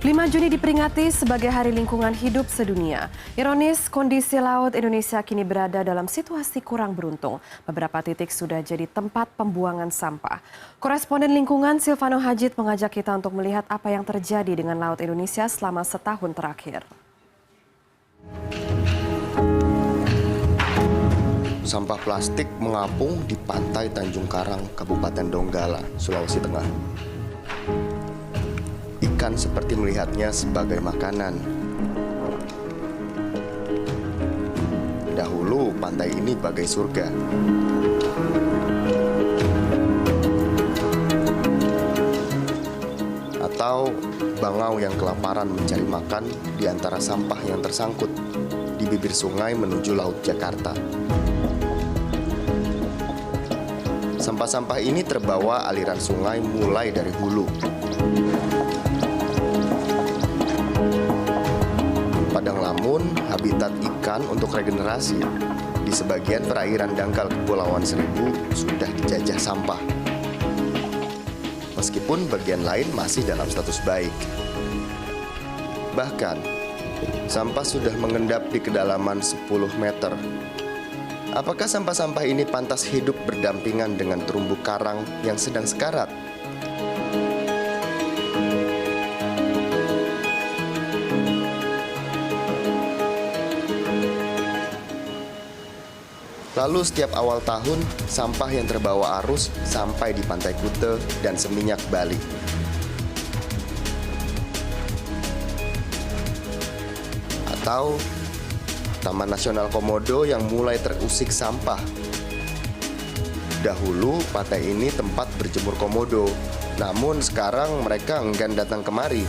5 Juni diperingati sebagai Hari Lingkungan Hidup Sedunia. Ironis, kondisi laut Indonesia kini berada dalam situasi kurang beruntung. Beberapa titik sudah jadi tempat pembuangan sampah. Koresponden lingkungan Silvano Hajid mengajak kita untuk melihat apa yang terjadi dengan laut Indonesia selama setahun terakhir. Sampah plastik mengapung di pantai Tanjung Karang, Kabupaten Donggala, Sulawesi Tengah. Ikan seperti melihatnya sebagai makanan. Dahulu pantai ini bagai surga. Atau bangau yang kelaparan mencari makan di antara sampah yang tersangkut di bibir sungai menuju Laut Jakarta. Sampah-sampah ini terbawa aliran sungai mulai dari hulu. Padang Lamun, habitat ikan untuk regenerasi. Di sebagian perairan dangkal Kepulauan Seribu sudah dijajah sampah. Meskipun bagian lain masih dalam status baik. Bahkan, sampah sudah mengendap di kedalaman 10 meter. Apakah sampah-sampah ini pantas hidup berdampingan dengan terumbu karang yang sedang sekarat? Lalu setiap awal tahun, sampah yang terbawa arus sampai di Pantai Kute dan Seminyak, Bali. Atau Taman Nasional Komodo yang mulai terusik sampah. Dahulu pantai ini tempat berjemur komodo, namun sekarang mereka enggan datang kemari.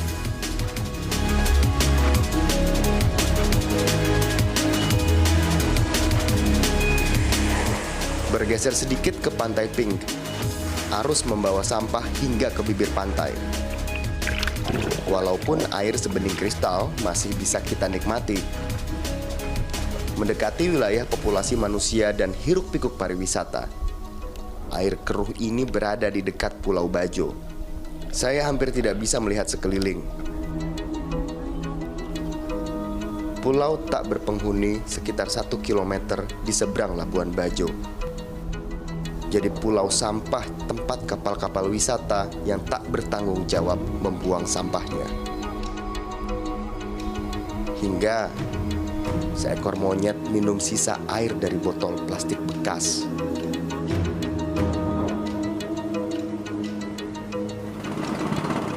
Bergeser sedikit ke Pantai Pink, arus membawa sampah hingga ke bibir pantai. Walaupun air sebening kristal masih bisa kita nikmati. Mendekati wilayah populasi manusia dan hiruk-pikuk pariwisata. Air keruh ini berada di dekat Pulau Bajo. Saya hampir tidak bisa melihat sekeliling. Pulau tak berpenghuni sekitar 1 kilometer di seberang Labuan Bajo. Jadi pulau sampah tempat kapal-kapal wisata yang tak bertanggung jawab membuang sampahnya. Hingga seekor monyet minum sisa air dari botol plastik bekas.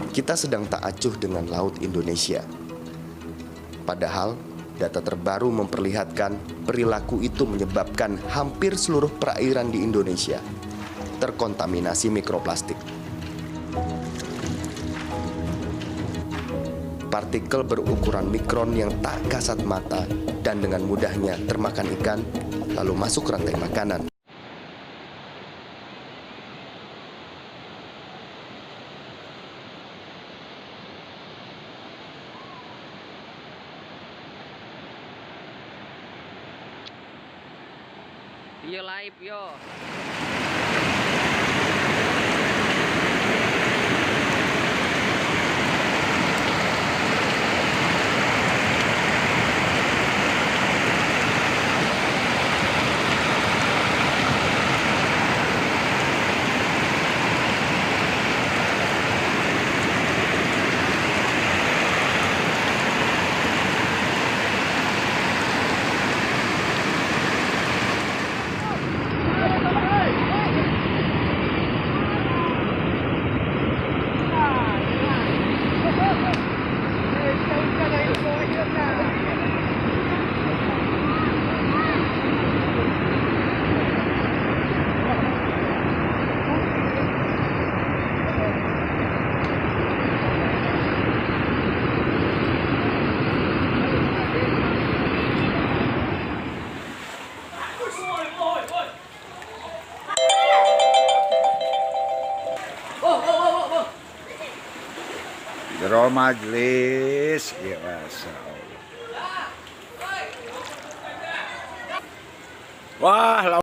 Kita sedang tak acuh dengan laut Indonesia. Padahal data terbaru memperlihatkan perilaku itu menyebabkan hampir seluruh perairan di Indonesia terkontaminasi mikroplastik. Partikel berukuran mikron yang tak kasat mata dan dengan mudahnya termakan ikan, lalu masuk rantai makanan. Yo live yo. Jero majelis, ya Masya Allah. Wah,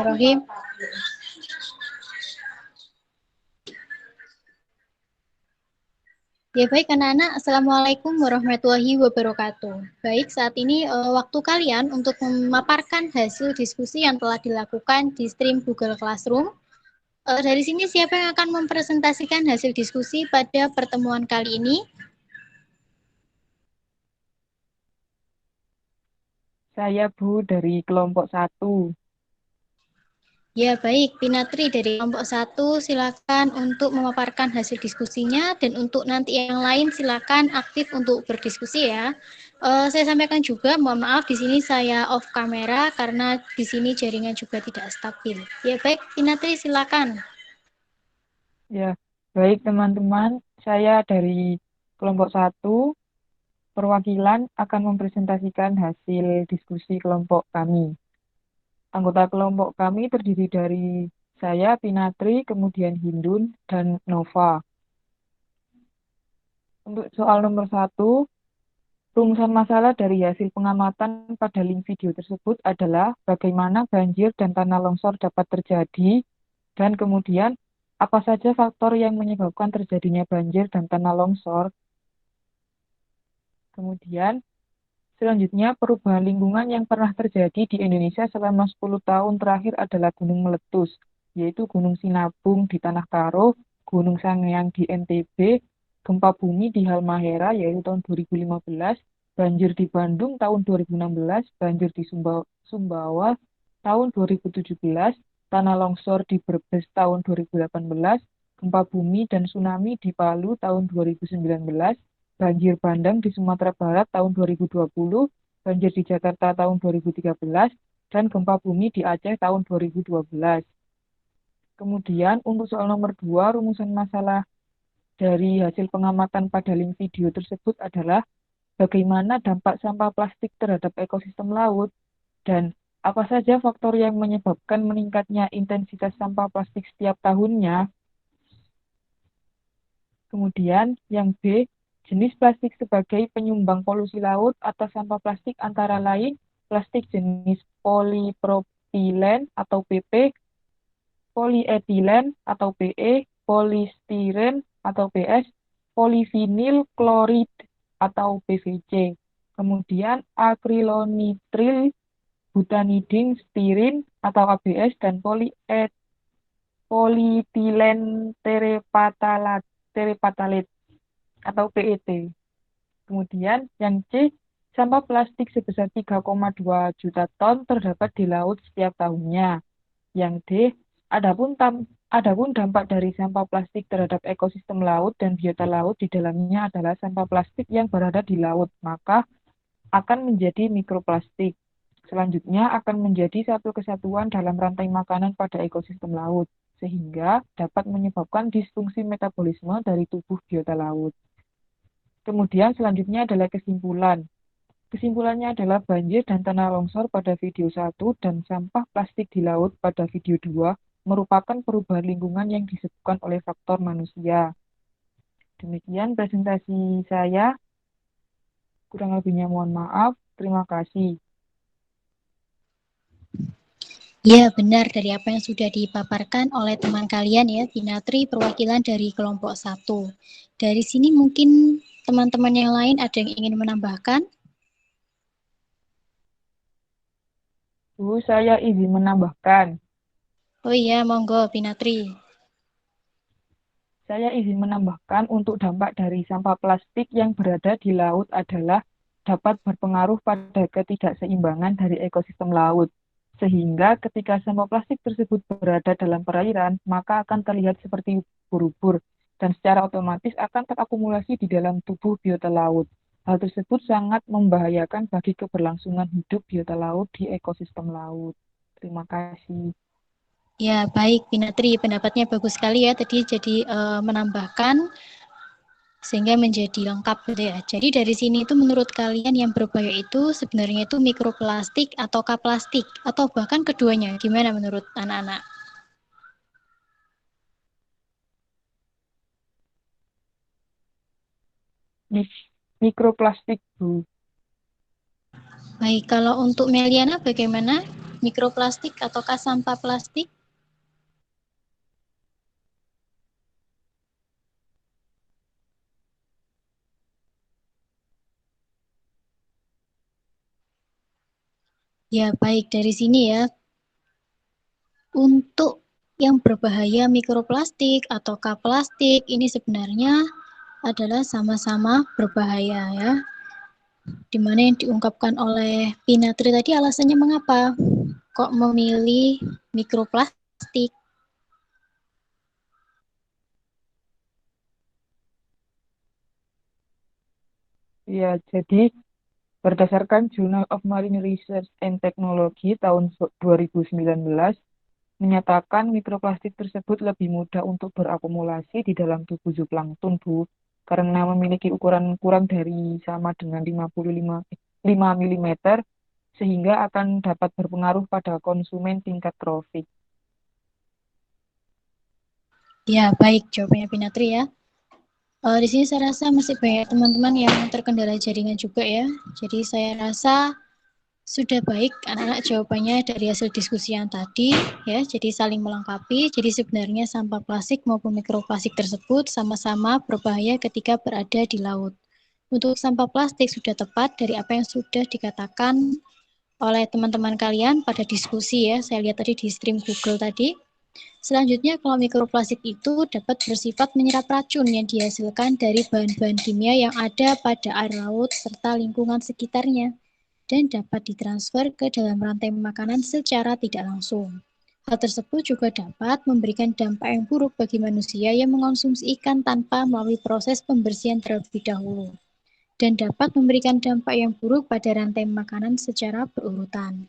Bismillahirrahmanirrahim. Ya baik anak-anak, Assalamualaikum warahmatullahi wabarakatuh. Baik, saat ini waktu kalian untuk memaparkan hasil diskusi yang telah dilakukan di stream Google Classroom. Dari sini siapa yang akan mempresentasikan hasil diskusi pada pertemuan kali ini? Saya Bu dari kelompok 1. Ya baik, Pinatri dari kelompok 1 silakan untuk memaparkan hasil diskusinya, dan untuk nanti yang lain silakan aktif untuk berdiskusi ya. Saya sampaikan juga, mohon maaf di sini saya off kamera karena di sini jaringan juga tidak stabil. Ya baik, Pinatri silakan. Ya, baik teman-teman, saya dari kelompok 1 perwakilan akan mempresentasikan hasil diskusi kelompok kami. Anggota kelompok kami terdiri dari saya, Pinatri, kemudian Hindun, dan Nova. Untuk soal nomor 1, rumusan masalah dari hasil pengamatan pada link video tersebut adalah bagaimana banjir dan tanah longsor dapat terjadi, dan kemudian apa saja faktor yang menyebabkan terjadinya banjir dan tanah longsor. Kemudian, selanjutnya perubahan lingkungan yang pernah terjadi di Indonesia selama 10 tahun terakhir adalah gunung meletus, yaitu Gunung Sinabung di Tanah Karo, Gunung Sangiang di NTB, gempa bumi di Halmahera yaitu tahun 2015, banjir di Bandung tahun 2016, banjir di Sumbawa tahun 2017, tanah longsor di Brebes tahun 2018, gempa bumi dan tsunami di Palu tahun 2019, banjir bandang di Sumatera Barat tahun 2020, banjir di Jakarta tahun 2013, dan gempa bumi di Aceh tahun 2012. Kemudian untuk soal nomor 2, rumusan masalah dari hasil pengamatan pada link video tersebut adalah bagaimana dampak sampah plastik terhadap ekosistem laut, dan apa saja faktor yang menyebabkan meningkatnya intensitas sampah plastik setiap tahunnya. Kemudian yang B, jenis plastik sebagai penyumbang polusi laut atau sampah plastik antara lain plastik jenis polipropilen atau PP, polietilen atau PE, polistiren atau PS, polivinil klorid atau PVC. Kemudian akrilonitril, butanidin, stirin atau ABS, dan polietilen terephthalate atau PET. Kemudian yang C, sampah plastik sebesar 3,2 juta ton terdapat di laut setiap tahunnya. Yang D, adapun dampak dari sampah plastik terhadap ekosistem laut dan biota laut di dalamnya adalah sampah plastik yang berada di laut, maka akan menjadi mikroplastik. Selanjutnya akan menjadi satu kesatuan dalam rantai makanan pada ekosistem laut, sehingga dapat menyebabkan disfungsi metabolisme dari tubuh biota laut. Kemudian selanjutnya adalah kesimpulan. Kesimpulannya adalah banjir dan tanah longsor pada video 1 dan sampah plastik di laut pada video 2 merupakan perubahan lingkungan yang disebabkan oleh faktor manusia. Demikian presentasi saya. Kurang lebihnya mohon maaf. Terima kasih. Ya, benar dari apa yang sudah dipaparkan oleh teman kalian ya, Pinatri perwakilan dari kelompok 1. Dari sini mungkin teman-teman yang lain ada yang ingin menambahkan? Bu, saya izin menambahkan. Oh iya, monggo Pinatri. Saya izin menambahkan untuk dampak dari sampah plastik yang berada di laut adalah dapat berpengaruh pada ketidakseimbangan dari ekosistem laut. Sehingga ketika sampah plastik tersebut berada dalam perairan, maka akan terlihat seperti ubur-ubur dan secara otomatis akan terakumulasi di dalam tubuh biota laut. Hal tersebut sangat membahayakan bagi keberlangsungan hidup biota laut di ekosistem laut. Terima kasih. Ya, baik Pinatri, pendapatnya bagus sekali ya tadi, jadi menambahkan sehingga menjadi lengkap gitu ya. Jadi dari sini itu menurut kalian yang berbahaya itu sebenarnya itu mikroplastik atau plastik atau bahkan keduanya. Gimana menurut anak-anak? Mikroplastik, Bu. Baik, kalau untuk Meliana bagaimana? mikroplastik ataukah sampah plastik? Ya, baik dari sini ya. Untuk yang berbahaya mikroplastik ataukah plastik ini sebenarnya adalah sama-sama berbahaya ya. Di mana yang diungkapkan oleh Pinatri tadi alasannya mengapa kok memilih mikroplastik? Ya, jadi berdasarkan Journal of Marine Research and Technology tahun 2019, menyatakan mikroplastik tersebut lebih mudah untuk berakumulasi di dalam tubuh zooplankton, Bu, karena memiliki ukuran kurang dari sama dengan 5 mm, sehingga akan dapat berpengaruh pada konsumen tingkat trofik. Ya, baik jawabannya Pinatri ya. Di sini saya rasa masih banyak teman-teman yang terkendala jaringan juga ya. Jadi saya rasa sudah baik anak-anak jawabannya dari hasil diskusi yang tadi ya. Jadi saling melengkapi. Jadi sebenarnya sampah plastik maupun mikroplastik tersebut sama-sama berbahaya ketika berada di laut. Untuk sampah plastik sudah tepat dari apa yang sudah dikatakan oleh teman-teman kalian pada diskusi ya. Saya lihat tadi di stream Google tadi. Selanjutnya, kalau mikroplastik itu dapat bersifat menyerap racun yang dihasilkan dari bahan-bahan kimia yang ada pada air laut serta lingkungan sekitarnya dan dapat ditransfer ke dalam rantai makanan secara tidak langsung. Hal tersebut juga dapat memberikan dampak yang buruk bagi manusia yang mengonsumsi ikan tanpa melalui proses pembersihan terlebih dahulu dan dapat memberikan dampak yang buruk pada rantai makanan secara berurutan.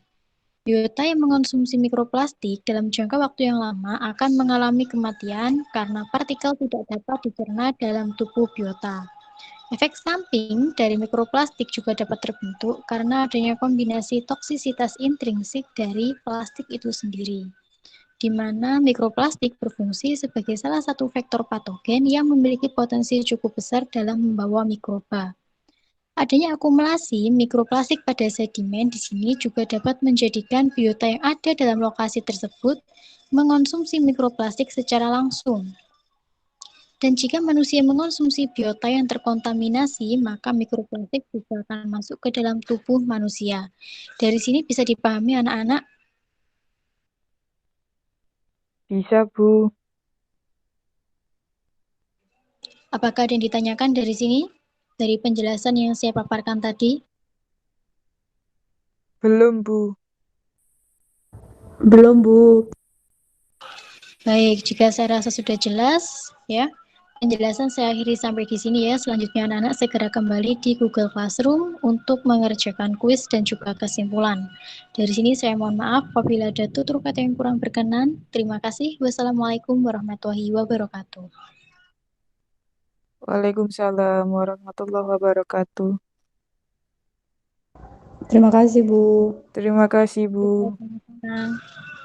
Biota yang mengonsumsi mikroplastik dalam jangka waktu yang lama akan mengalami kematian karena partikel tidak dapat dicerna dalam tubuh biota. Efek samping dari mikroplastik juga dapat terbentuk karena adanya kombinasi toksisitas intrinsik dari plastik itu sendiri, di mana mikroplastik berfungsi sebagai salah satu vektor patogen yang memiliki potensi cukup besar dalam membawa mikroba. Adanya akumulasi mikroplastik pada sedimen di sini juga dapat menjadikan biota yang ada dalam lokasi tersebut mengonsumsi mikroplastik secara langsung. Dan jika manusia mengonsumsi biota yang terkontaminasi, maka mikroplastik juga akan masuk ke dalam tubuh manusia. Dari sini bisa dipahami anak-anak? Bisa, Bu. Apakah ada yang ditanyakan dari sini? Dari penjelasan yang saya paparkan tadi? Belum, Bu. Belum, Bu. Baik, jika saya rasa sudah jelas, ya. Penjelasan saya akhiri sampai di sini ya. Selanjutnya anak-anak segera kembali di Google Classroom untuk mengerjakan kuis dan juga kesimpulan. Dari sini saya mohon maaf apabila ada tutur kata yang kurang berkenan. Terima kasih. Wassalamualaikum warahmatullahi wabarakatuh. Waalaikumsalam warahmatullahi wabarakatuh. Terima kasih, Bu. Terima kasih, Bu. Sama-sama.